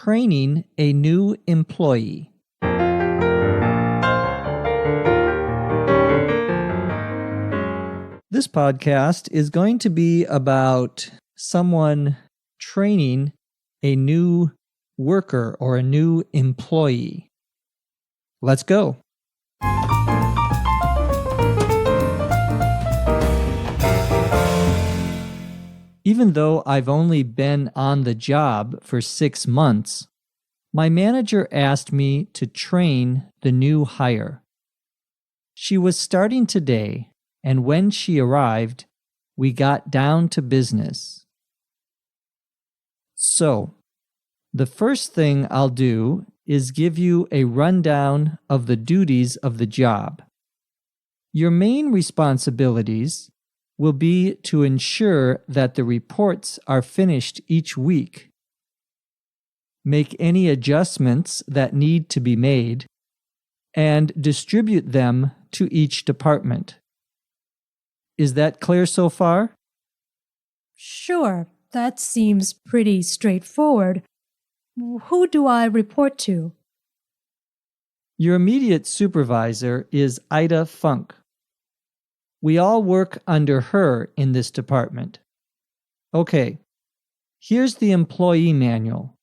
training a new employee. This podcast is going to be about someone training a new worker or a new employee. Let's go. Even though I've only been on the job for 6 months, my manager asked me to train the new hire. She was starting today, and when she arrived, we got down to business. So, the first thing I'll do is give you a rundown of the duties of the job. Your main responsibilities will be to ensure that the reports are finished each week, make any adjustments that need to be made, and distribute them to each department. Is that clear so far? Sure, that seems pretty straightforward. Who do I report to? Your immediate supervisor is Ida Funk. We all work under her in this department. Okay, here's the employee manual.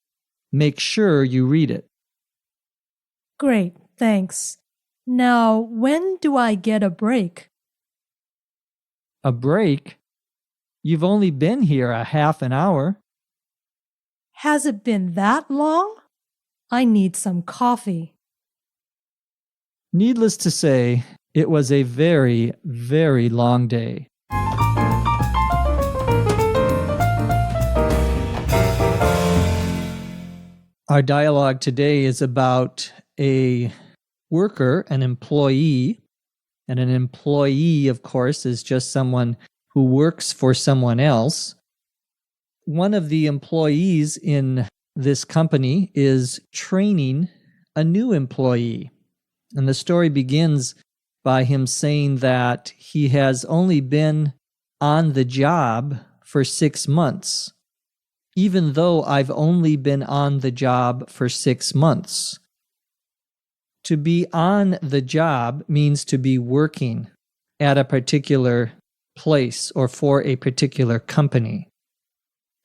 Make sure you read it. Great, thanks. Now, when do I get a break? A break? You've only been here a half an hour. Has it been that long? I need some coffee. Needless to say, it was a very, very long day. Our dialogue today is about a worker, an employee, and an employee, of course, is just someone who works for someone else. One of the employees in this company is training a new employee. And the story begins by him saying that he has only been on the job for 6 months, even though I've only been on the job for 6 months. To be on the job means to be working at a particular place or for a particular company.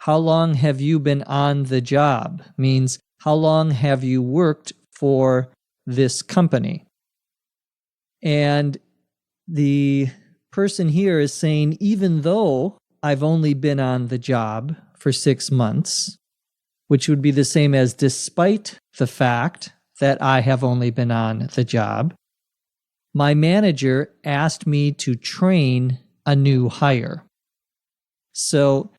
How long have you been on the job means how long have you worked for this company? And the person here is saying, even though I've only been on the job for 6 months, which would be the same as despite the fact that I have only been on the job, my manager asked me to train a new hire. So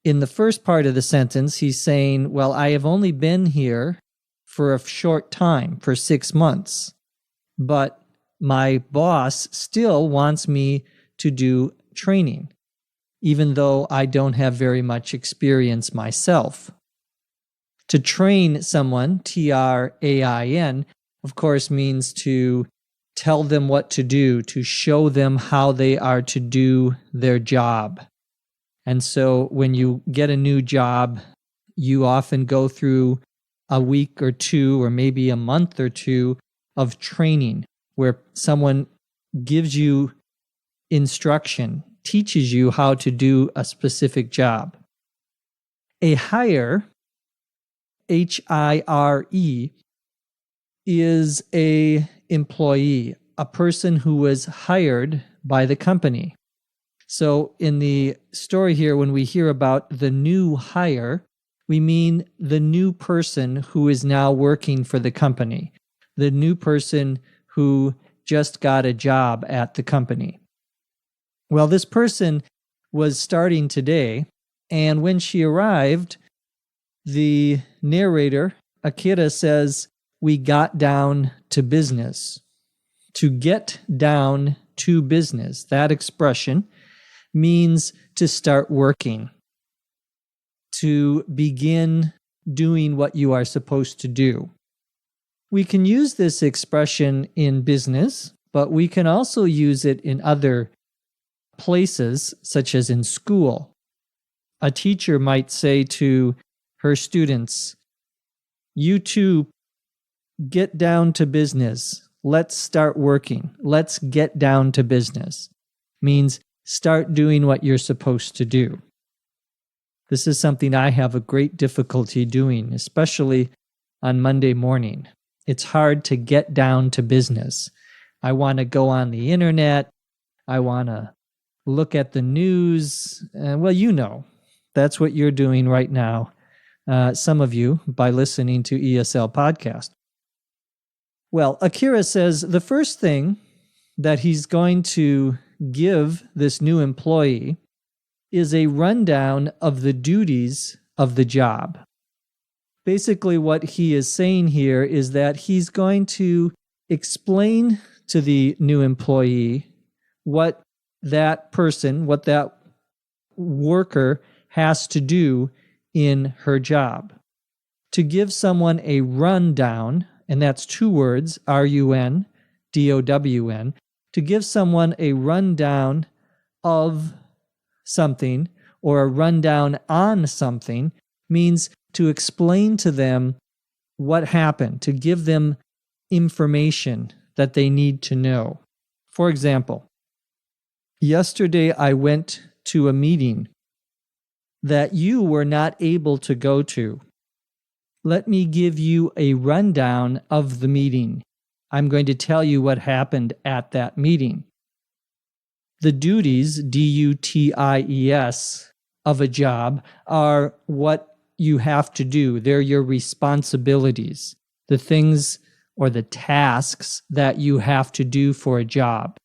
in the first part of the sentence, he's saying, well, I have only been here for a short time, for 6 months, but my boss still wants me to do training, even though I don't have very much experience myself. To train someone, T-R-A-I-N, of course, means to tell them what to do, to show them how they are to do their job. And so when you get a new job, you often go through a week or two, or maybe a month or two of training, where someone gives you instruction, teaches you how to do a specific job. A hire, H-I-R-E, is a employee, a person who was hired by the company. So in the story here, when we hear about the new hire, we mean the new person who is now working for the company, the new person who just got a job at the company. Well, this person was starting today, and when she arrived, the narrator, Akira, says, we got down to business. To get down to business, that expression means to start working, to begin doing what you are supposed to do. We can use this expression in business, but we can also use it in other places, such as in school. A teacher might say to her students, you too get down to business. Let's start working. Let's get down to business. Means start doing what you're supposed to do. This is something I have a great difficulty doing, especially on Monday morning. It's hard to get down to business. I want to go on the internet. I want to look at the news. Well, you know, that's what you're doing right now, some of you, by listening to ESL Podcast. Well, Akira says the first thing that he's going to give this new employee is a rundown of the duties of the job. Basically, what he is saying here is that he's going to explain to the new employee what that person, what that worker has to do in her job. To give someone a rundown, and that's two words, R-U-N-D-O-W-N, to give someone a rundown of something or a rundown on something means to explain to them what happened, to give them information that they need to know. For example, yesterday I went to a meeting that you were not able to go to. Let me give you a rundown of the meeting. I'm going to tell you what happened at that meeting. The duties, D-U-T-I-E-S, of a job are what you have to do. They're your responsibilities, the things or the tasks that you have to do for a job.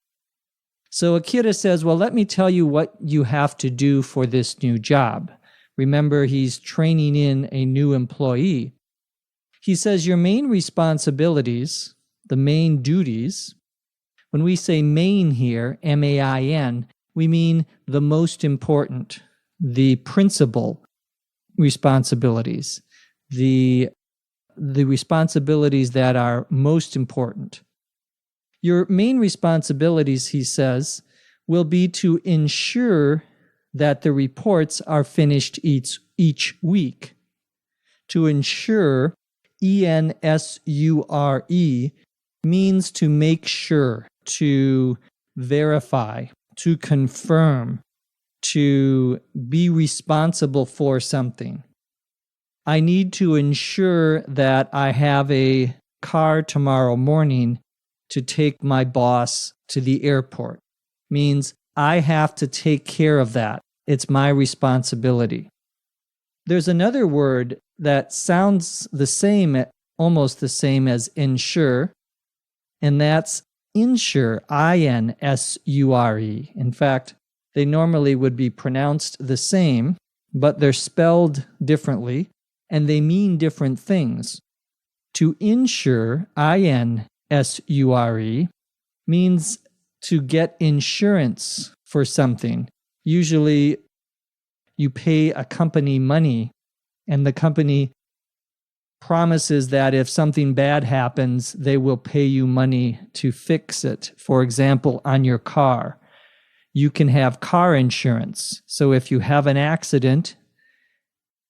So Akira says, well, let me tell you what you have to do for this new job. Remember, he's training in a new employee. He says your main responsibilities, the main duties, when we say main here, M-A-I-N, we mean the most important, the principal responsibilities, the responsibilities that are most important. Your main responsibilities, he says, will be to ensure that the reports are finished each week. To ensure, E-N-S-U-R-E, means to make sure, to verify, to confirm, to be responsible for something. I need to ensure that I have a car tomorrow morning to take my boss to the airport. Means I have to take care of that. It's my responsibility. There's another word that sounds the same, almost the same as ensure, and that's insure, I-N-S-U-R-E. In fact, they normally would be pronounced the same, but they're spelled differently, and they mean different things. To insure, I-N-S-U-R-E, means to get insurance for something. Usually, you pay a company money, and the company promises that if something bad happens, they will pay you money to fix it. For example, on your car, you can have car insurance. So if you have an accident,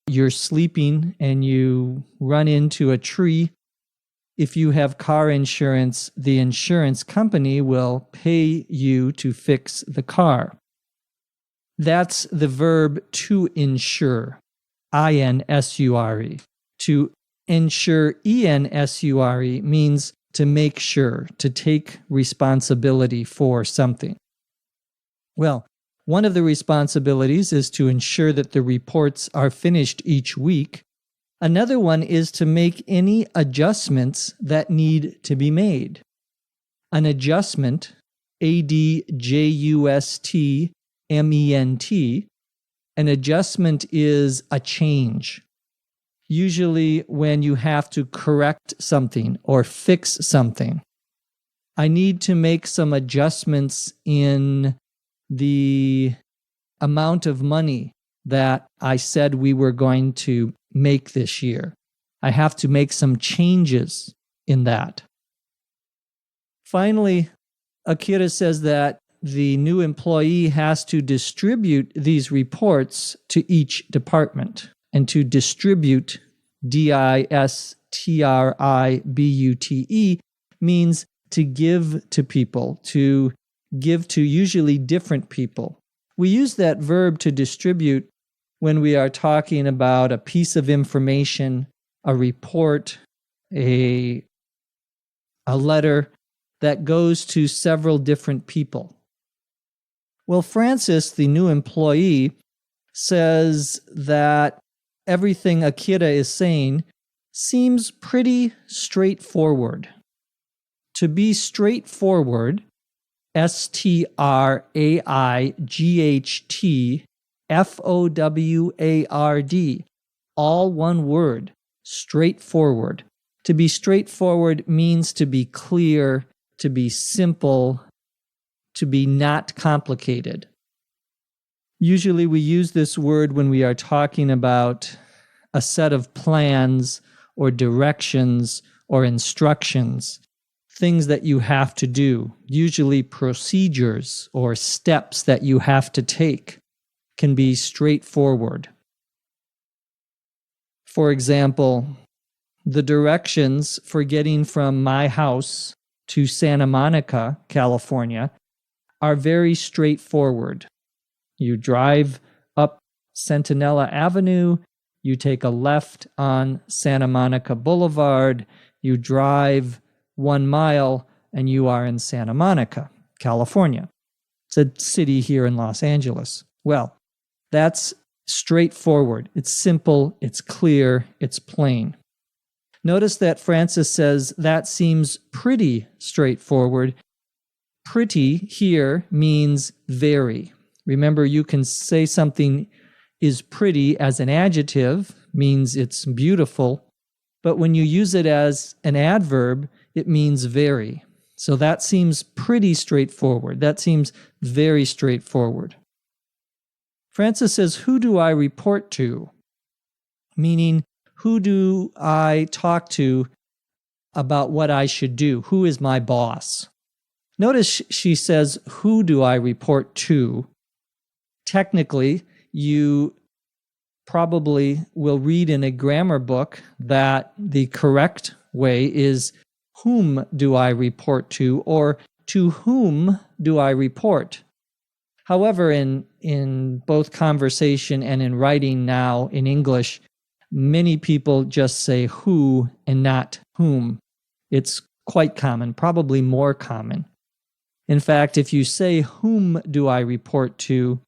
you're sleeping and you run into a tree, if you have car insurance, the insurance company will pay you to fix the car. That's the verb to insure, I-N-S-U-R-E. To ensure, E-N-S-U-R-E, means to make sure, to take responsibility for something. Well, one of the responsibilities is to ensure that the reports are finished each week. Another one is to make any adjustments that need to be made. An adjustment, A-D-J-U-S-T-M-E-N-T, an adjustment is a change. Usually when you have to correct something or fix something. I need to make some adjustments in the amount of money that I said we were going to make this year. I have to make some changes in that. Finally, Akira says that the new employee has to distribute these reports to each department. And to distribute, D-I-S-T-R-I-B-U-T-E, tribute, means to give to people, to give to usually different people. We use that verb to distribute when we are talking about a piece of information, a report, a letter that goes to several different people. Well, Francis, the new employee, says that everything Akira is saying seems pretty straightforward. To be straightforward, STRAIGHTFOWARD, all one word, straightforward. To be straightforward means to be clear, to be simple, to be not complicated. Usually we use this word when we are talking about a set of plans or directions or instructions, things that you have to do, usually procedures or steps that you have to take, can be straightforward. For example, the directions for getting from my house to Santa Monica, California, are very straightforward. You drive up Centinela Avenue, you take a left on Santa Monica Boulevard, you drive 1 mile, and you are in Santa Monica, California. It's a city here in Los Angeles. Well, that's straightforward. It's simple, it's clear, it's plain. Notice that Francis says that seems pretty straightforward. Pretty here means very. Remember, you can say something is pretty as an adjective, means it's beautiful, but when you use it as an adverb, it means very. So that seems pretty straightforward. That seems very straightforward. Francis says, who do I report to? Meaning, who do I talk to about what I should do? Who is my boss? Notice she says, who do I report to? Technically, you probably will read in a grammar book that the correct way is, whom do I report to, or to whom do I report? However, in both conversation and in writing now in English, many people just say who and not whom. It's quite common, probably more common. In fact, if you say, whom do I report to,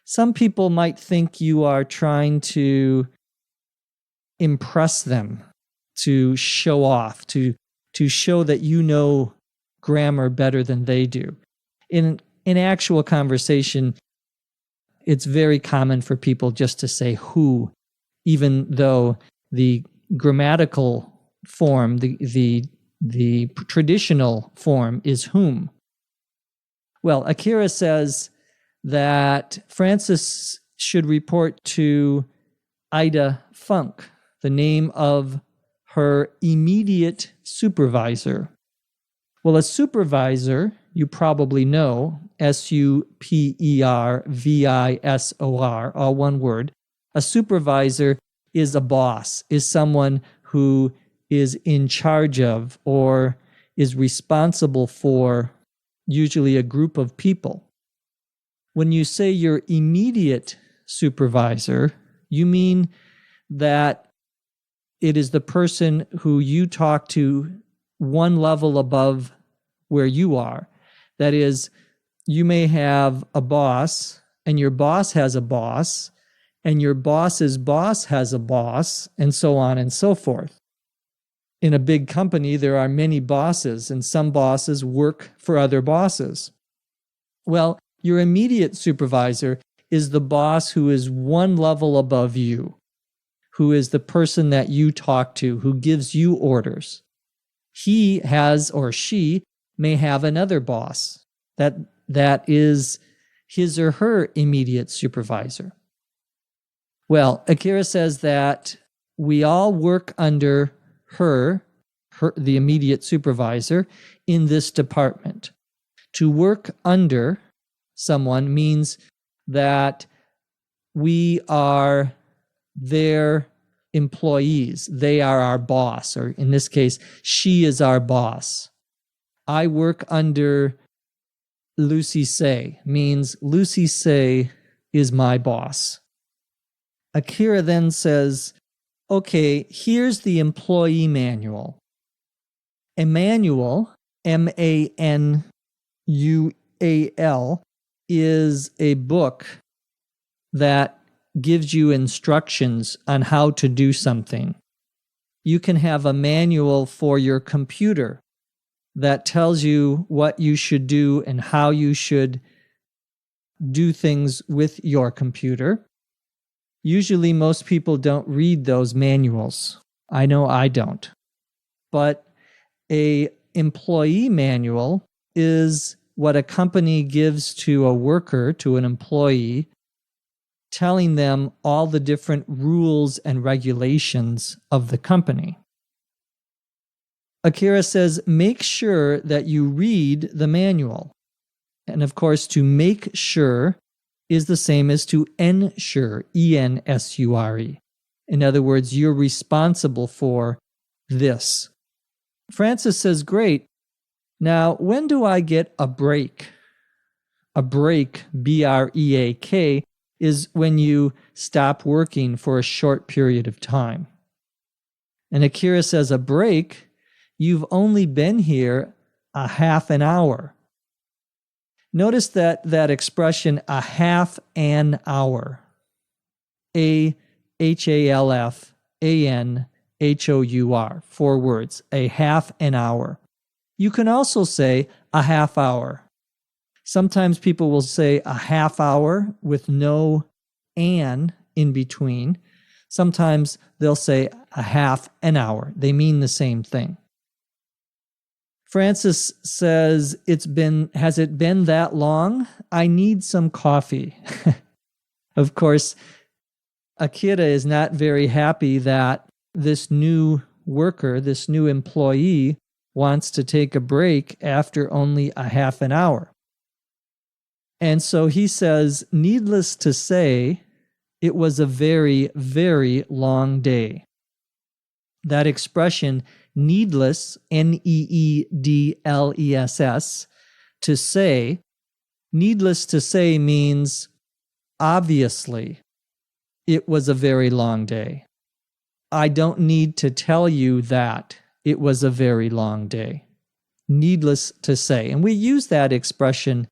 some people might think you are trying to impress them, to show off, to show that you know grammar better than they do. In actual conversation, it's very common for people just to say who, even though the grammatical form, the traditional form is whom. Well, Akira says that Francis should report to Ida Funk, the name of her immediate supervisor. Well, a supervisor, you probably know, supervisor, all one word. A supervisor is a boss, is someone who is in charge of or is responsible for usually a group of people. When you say your immediate supervisor, you mean that it is the person who you talk to one level above where you are. That is, you may have a boss, and your boss has a boss, and your boss's boss has a boss, and so on and so forth. In a big company, there are many bosses, and some bosses work for other bosses. Well, your immediate supervisor is the boss who is one level above you, who is the person that you talk to, who gives you orders. He has, or she may have another boss that is his or her immediate supervisor. Well, Akira says that we all work under her, the immediate supervisor, in this department. To work under someone means that we are their employees. They are our boss, or in this case, she is our boss. I work under Lucy Say means Lucy Say is my boss. Akira then says, okay, here's the employee manual. A manual, M-A-N-U-A-L, is a book that gives you instructions on how to do something. You can have a manual for your computer that tells you what you should do and how you should do things with your computer. Usually, most people don't read those manuals. I know I don't. But an employee manual is what a company gives to a worker, to an employee, telling them all the different rules and regulations of the company. Akira says, make sure that you read the manual. And of course, to make sure is the same as to ensure, E-N-S-U-R-E. In other words, you're responsible for this. Francis says, great. Now, when do I get a break? A break, B-R-E-A-K, is when you stop working for a short period of time. And Akira says, a break? You've only been here a half an hour. Notice that expression, a half an hour. A-H-A-L-F-A-N-H-O-U-R. 4 words, a half an hour. You can also say a half hour. Sometimes people will say a half hour with no an in between. Sometimes they'll say a half an hour. They mean the same thing. Francis says, has it been that long? I need some coffee. Of course, Akira is not very happy that this new worker, this new employee, wants to take a break after only a half an hour. And so he says, needless to say, it was a very, very long day. That expression, needless, N-E-E-D-L-E-S-S, to say, needless to say means obviously it was a very long day. I don't need to tell you that it was a very long day. Needless to say. And we use that expression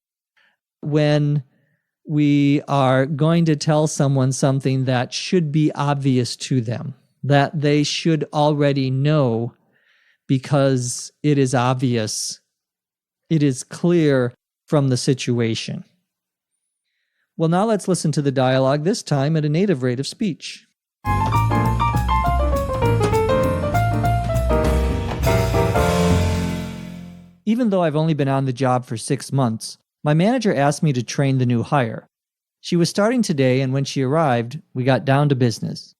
when we are going to tell someone something that should be obvious to them, that they should already know because it is obvious, it is clear from the situation. Well, now let's listen to the dialogue, this time at a native rate of speech. Even though I've only been on the job for 6 months, my manager asked me to train the new hire. She was starting today, and when she arrived, we got down to business.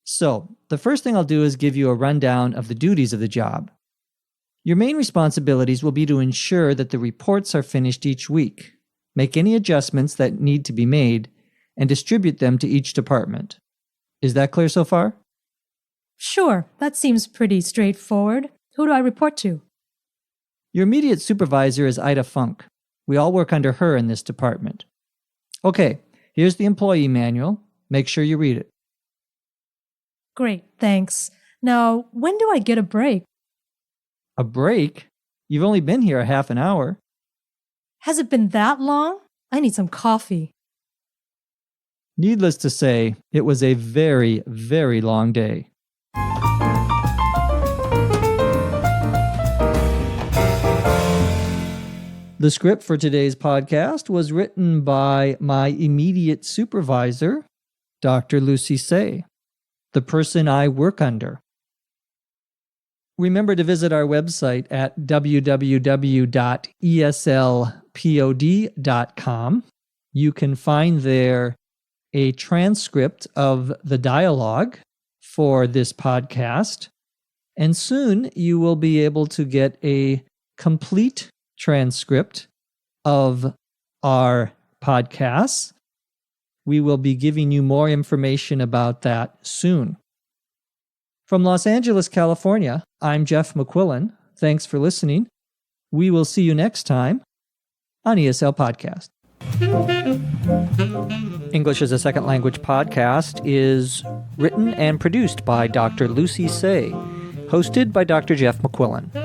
So, the first thing I'll do is give you a rundown of the duties of the job. Your main responsibilities will be to ensure that the reports are finished each week, make any adjustments that need to be made, and distribute them to each department. Is that clear so far? Sure, that seems pretty straightforward. Who do I report to? Your immediate supervisor is Ida Funk. We all work under her in this department. Okay, here's the employee manual. Make sure you read it. Great, thanks. Now, when do I get a break? A break? You've only been here a half an hour. Has it been that long? I need some coffee. Needless to say, it was a very, very long day. The script for today's podcast was written by my immediate supervisor, Dr. Lucy Say, the person I work under. Remember to visit our website at www.eslpod.com. You can find there a transcript of the dialogue for this podcast, and soon you will be able to get a complete transcript of our podcasts. We will be giving you more information about that soon. From Los Angeles, California, I'm Jeff McQuillan. Thanks for listening. We will see you next time on ESL Podcast. English as a Second Language podcast is written and produced by Dr. Lucy Say, hosted by Dr. Jeff McQuillan.